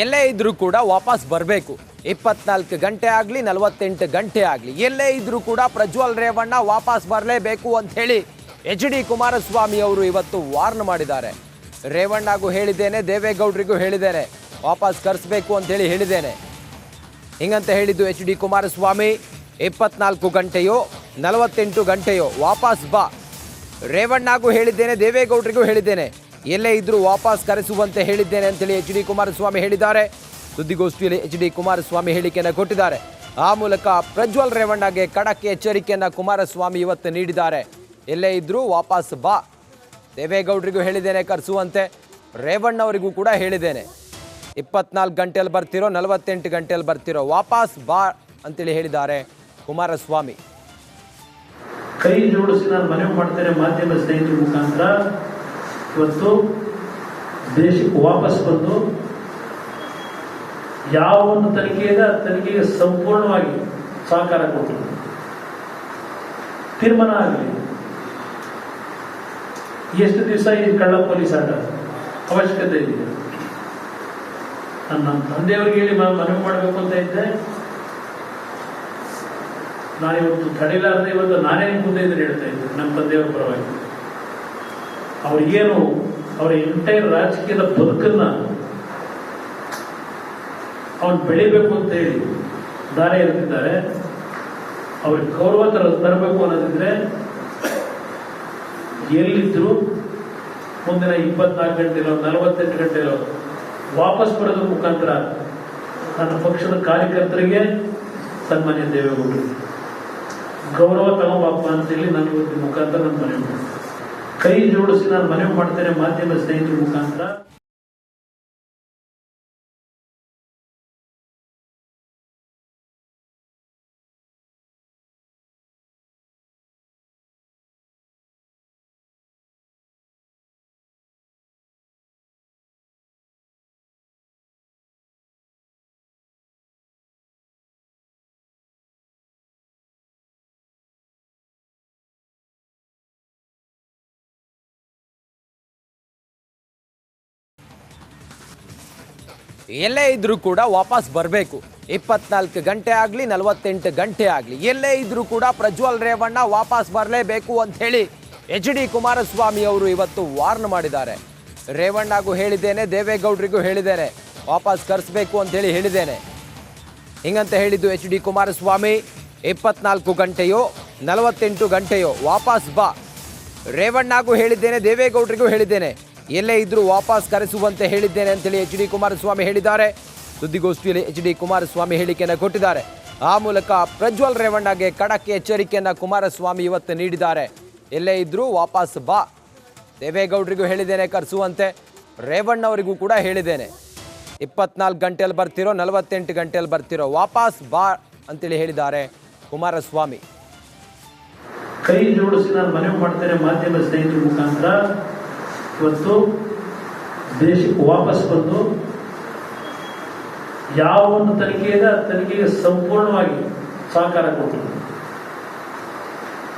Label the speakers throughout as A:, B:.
A: ಎಲ್ಲೇ ಇದ್ರೂ ಕೂಡ ವಾಪಸ್ ಬರಬೇಕು. 24 ಗಂಟೆ ಆಗಲಿ 48 ಗಂಟೆ ಆಗಲಿ ಎಲ್ಲೇ ಇದ್ರೂ ಕೂಡ ಪ್ರಜ್ವಲ್ ರೇವಣ್ಣ ವಾಪಸ್ ಬರಲೇಬೇಕು ಅಂತ ಹೇಳಿ HD ಕುಮಾರಸ್ವಾಮಿ ಅವರು ಇವತ್ತು ವಾರ್ನ್ ಮಾಡಿದ್ದಾರೆ. ರೇವಣ್ಣಗೂ ಹೇಳಿದ್ದೇನೆ, ದೇವೇಗೌಡರಿಗೂ ಹೇಳಿದ್ದೇನೆ, ವಾಪಸ್ ಕರೆಸಬೇಕು ಅಂತ ಹೇಳಿದ್ದೇನೆ ಹಿಂಗಂತ ಹೇಳಿದ್ದು HD ಕುಮಾರಸ್ವಾಮಿ. 24 ಗಂಟೆಯೋ 48 ಗಂಟೆಯೋ ವಾಪಸ್ ಬಾ. ರೇವಣ್ಣಗೂ ಹೇಳಿದ್ದೇನೆ, ದೇವೇಗೌಡರಿಗೂ ಹೇಳಿದ್ದೇನೆ, ಎಲ್ಲೇ ಇದ್ರೂ ವಾಪಸ್ ಕರೆಸುವಂತೆ ಹೇಳಿದ್ದೇನೆ ಅಂತೇಳಿ HD ಕುಮಾರಸ್ವಾಮಿ ಹೇಳಿದ್ದಾರೆ. ಸುದ್ದಿಗೋಷ್ಠಿಯಲ್ಲಿ HD ಕುಮಾರಸ್ವಾಮಿ ಹೇಳಿಕೆಯನ್ನು ಕೊಟ್ಟಿದ್ದಾರೆ. ಆ ಮೂಲಕ ಪ್ರಜ್ವಲ್ ರೇವಣ್ಣಗೆ ಖಡಕ್ ಎಚ್ಚರಿಕೆಯನ್ನು ಕುಮಾರಸ್ವಾಮಿ ಇವತ್ತು ನೀಡಿದ್ದಾರೆ. ಎಲ್ಲೇ ಇದ್ರೂ ವಾಪಸ್ ಬಾ. ದೇವೇಗೌಡರಿಗೂ ಹೇಳಿದ್ದೇನೆ ಕರೆಸುವಂತೆ, ರೇವಣ್ಣವರಿಗೂ ಕೂಡ ಹೇಳಿದ್ದೇನೆ. 24 ಗಂಟೆಯಲ್ಲಿ ಬರ್ತಿರೋ 48 ಗಂಟೆಯಲ್ಲಿ ಬರ್ತಿರೋ ವಾಪಸ್ ಬಾ ಅಂತೇಳಿ ಹೇಳಿದ್ದಾರೆ ಕುಮಾರಸ್ವಾಮಿ.
B: ಕೈ ಜೋಡಿಸಿ ನಾನು ಮನವಿ ಮಾಡ್ತೇನೆ ಮಾಧ್ಯಮ ಸ್ನೇಹಿತರ ಮುಖಾಂತರ, ಇವತ್ತು ದೇಶಕ್ಕೆ ವಾಪಸ್ ಬಂದು ಯಾವ ಒಂದು ತನಿಖೆ ಇದೆ ಆ ತನಿಖೆಗೆ ಸಂಪೂರ್ಣವಾಗಿ ಸಹಕಾರ ಕೊಟ್ಟರು. ತೀರ್ಮಾನ ಆಗಲಿ, ಎಷ್ಟು ದಿವಸ ಈ ಕಳ್ಳ ಪೊಲೀಸ್ ಆಟ ಅವಶ್ಯಕತೆ ಇದೆ. ನನ್ನ ತಂದೆಯವರಿಗೆ ಹೇಳಿ ಮನವಿ ಮಾಡಬೇಕು ಅಂತ ಇದ್ದೆ. ನಾನಿವತ್ತು ತಡೆಯಲಾರದೆ ಇವತ್ತು ನಾನೇ ಮುಂದೆ ಇದ್ರೆ ಹೇಳ್ತಾ ಇದ್ದೆ ನಮ್ಮ ತಂದೆಯವರ ಪರವಾಗಿ. ಅವ್ರಿಗೇನು ಅವರ ಎಂಟೈರ್ ರಾಜಕೀಯದ ಬದುಕನ್ನ ಅವನು ಬೆಳಿಬೇಕು ಅಂತ ಹೇಳಿ ದಾರಿ ಇರ್ತಿದ್ದಾರೆ. ಅವ್ರಿಗೆ ಗೌರವ ತರಬೇಕು ಅನ್ನೋದಿದ್ರೆ ಎಲ್ಲಿದ್ರು ಮುಂದಿನ 24 ಗಂಟೆಲೋ 48 ಗಂಟೆಲೋ ವಾಪಸ್ ಬರೋದ್ರ ಮುಖಾಂತರ ನನ್ನ ಪಕ್ಷದ ಕಾರ್ಯಕರ್ತರಿಗೆ ಸನ್ಮಾನ್ಯ ದೇವೇಗೌಡರು ಗೌರವ ತಗೋಬಪ್ಪ ಅಂತೇಳಿ ನಾನು ಇವತ್ತಿನ ಮುಖಾಂತರ ನನ್ನ ಮನವಿ ಮಾಡ್ತೇನೆ. ಕೈ ಜೋಡಿಸಿ ನಾನು ಮನವಿ ಮಾಡ್ತೇನೆ ಮಾಧ್ಯಮ ಸ್ನೇಹಿತರ ಮುಖಾಂತರ.
A: ಎಲ್ಲೇ ಇದ್ರೂ ಕೂಡ ವಾಪಸ್ ಬರಬೇಕು. 24 ಗಂಟೆ ಆಗಲಿ 48 ಗಂಟೆ ಆಗಲಿ ಎಲ್ಲೇ ಇದ್ರೂ ಕೂಡ ಪ್ರಜ್ವಲ್ ರೇವಣ್ಣ ವಾಪಸ್ ಬರಲೇಬೇಕು ಅಂತ ಹೇಳಿ HD ಕುಮಾರಸ್ವಾಮಿ ಅವರು ಇವತ್ತು ವಾರ್ನ್ ಮಾಡಿದ್ದಾರೆ. ರೇವಣ್ಣಗೂ ಹೇಳಿದ್ದೇನೆ, ದೇವೇಗೌಡರಿಗೂ ಹೇಳಿದ್ದೇನೆ, ವಾಪಸ್ ಕರೆಸಬೇಕು ಅಂತ ಹೇಳಿದ್ದೇನೆ ಹಿಂಗಂತ ಹೇಳಿದ್ದು HD ಕುಮಾರಸ್ವಾಮಿ. 24 ಗಂಟೆಯೋ 48 ಗಂಟೆಯೋ ವಾಪಸ್ ಬಾ. ರೇವಣ್ಣಗೂ ಹೇಳಿದ್ದೇನೆ, ದೇವೇಗೌಡರಿಗೂ ಹೇಳಿದ್ದೇನೆ, ಎಲ್ಲೇ ಇದ್ರೂ ವಾಪಸ್ ಕರೆಸುವಂತೆ ಹೇಳಿದ್ದೇನೆ ಅಂತೇಳಿ HD ಕುಮಾರಸ್ವಾಮಿ ಹೇಳಿದ್ದಾರೆ. ಸುದ್ದಿಗೋಷ್ಠಿಯಲ್ಲಿ HD ಕುಮಾರಸ್ವಾಮಿ ಹೇಳಿಕೆಯನ್ನು ಕೊಟ್ಟಿದ್ದಾರೆ. ಆ ಮೂಲಕ ಪ್ರಜ್ವಲ್ ರೇವಣ್ಣಗೆ ಖಡಕ್ ಎಚ್ಚರಿಕೆಯನ್ನು ಕುಮಾರಸ್ವಾಮಿ ಇವತ್ತು ನೀಡಿದ್ದಾರೆ. ಎಲ್ಲೇ ಇದ್ರೂ ವಾಪಸ್ ಬಾ. ದೇವೇಗೌಡರಿಗೂ ಹೇಳಿದ್ದೇನೆ ಕರೆಸುವಂತೆ, ರೇವಣ್ಣವರಿಗೂ ಕೂಡ ಹೇಳಿದ್ದೇನೆ. 24 ಗಂಟೆಯಲ್ಲಿ ಬರ್ತಿರೋ 48 ಗಂಟೆಯಲ್ಲಿ ಬರ್ತಿರೋ ವಾಪಸ್ ಬಾ ಅಂತೇಳಿ ಹೇಳಿದ್ದಾರೆ ಕುಮಾರಸ್ವಾಮಿ.
B: ಕೈ ಜೋಡಿಸಿ ನಾನು ಮನವಿ ಮಾಡ್ತೇನೆ ಮಾಧ್ಯಮ ಸ್ನೇಹಿತರ ಮುಖಾಂತರ, ಇವತ್ತು ದೇಶಕ್ಕೆ ವಾಪಸ್ ಬಂದು ಯಾವ ಒಂದು ತನಿಖೆ ಇದೆ ಆ ತನಿಖೆಗೆ ಸಂಪೂರ್ಣವಾಗಿ ಸಹಕಾರ ಕೊಟ್ಟರು.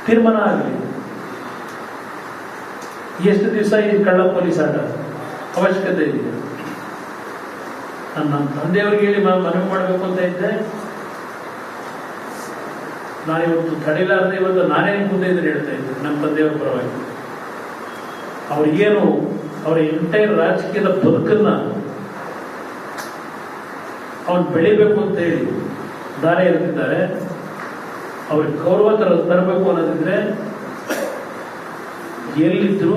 B: ತೀರ್ಮಾನ ಆಗಲಿ, ಎಷ್ಟು ದಿವಸ ಈ ಕಳ್ಳ ಪೊಲೀಸ್ ಆಟ ಅವಶ್ಯಕತೆ ಇದೆ. ನನ್ನ ತಂದೆಯವರಿಗೆ ಹೇಳಿ ಮನವಿ ಮಾಡಬೇಕು ಅಂತ ಇದ್ದೆ. ನಾನಿವತ್ತು ತಡೆಯಲಾರದೆ ಇವತ್ತು ನಾನೇ ಮುಂದೆ ಇದ್ರೆ ಹೇಳ್ತಾ ಇದ್ದೆ ನಮ್ಮ ತಂದೆಯವರ ಪರವಾಗಿ. ಅವ್ರಿಗೇನು ಅವರ ಎಂಟೈರ್ ರಾಜಕೀಯದ ಬದುಕನ್ನ ಅವನು ಬೆಳಿಬೇಕು ಅಂತ ಹೇಳಿ ದಾರಿ ಇರ್ತಿದ್ದಾರೆ. ಅವ್ರಿಗೆ ಗೌರವ ತರಬೇಕು ಅನ್ನೋದಿದ್ರೆ ಎಲ್ಲಿದ್ರು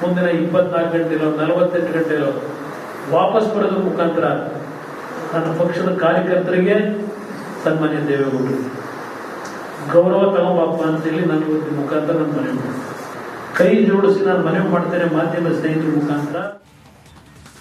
B: ಮುಂದಿನ 24 ಗಂಟೆಲೋ 48 ಗಂಟೆಲೋ ವಾಪಸ್ ಬರೋದ್ರ ಮುಖಾಂತರ ನನ್ನ ಪಕ್ಷದ ಕಾರ್ಯಕರ್ತರಿಗೆ ಸನ್ಮಾನ್ಯ ದೇವೇಗೌಡರು ಗೌರವ ತಗೋಬಪ್ಪ ಅಂತೇಳಿ ನಾನು ಇವತ್ತಿನ ಮುಖಾಂತರ ನನ್ನ ಮನವಿ ಮಾಡ್ತೇನೆ. ಕೈ ಜೋಡಿಸಿ ನಾನು ಮನವಿ ಮಾಡ್ತೇನೆ ಮಾಧ್ಯಮ ಸ್ನೇಹಿತರ ಮುಖಾಂತರ.